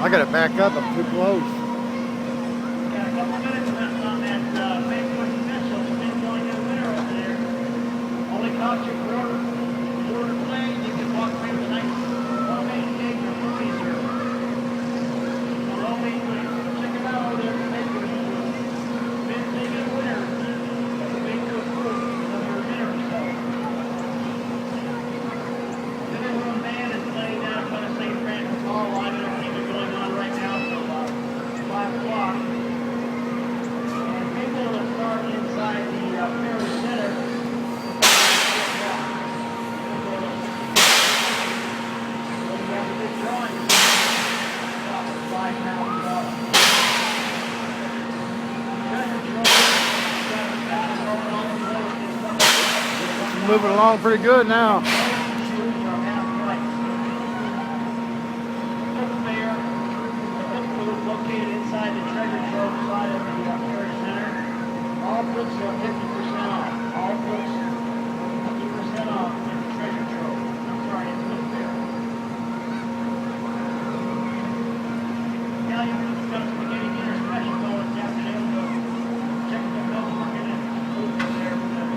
I gotta back up. I'm too close. Got a couple minutes left on that banquet special. It's been going to the winner over there. Only cost you quarter plane. You can walk away with a nice homemade cake or cookies or homemade cookies. Check them out over there at the banquet. Been taking a winner. That's a banquet food. Another dinner or so. Dinner room band is playing down in front of St. Francis Hall. I don't know anything going on right now until 5 o'clock. People will start inside the Ferry Center. We have a big drawing. $5,000. Moving along pretty good now. Located inside the treasure trove side of the Ferry Center. All books are 50% off. All books 50% off in the treasure trove. I'm sorry, it's not there. Now you've got a spaghetti dinner special going this afternoon, so check the bill market and food there for the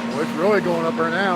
Well, it's really going up there now.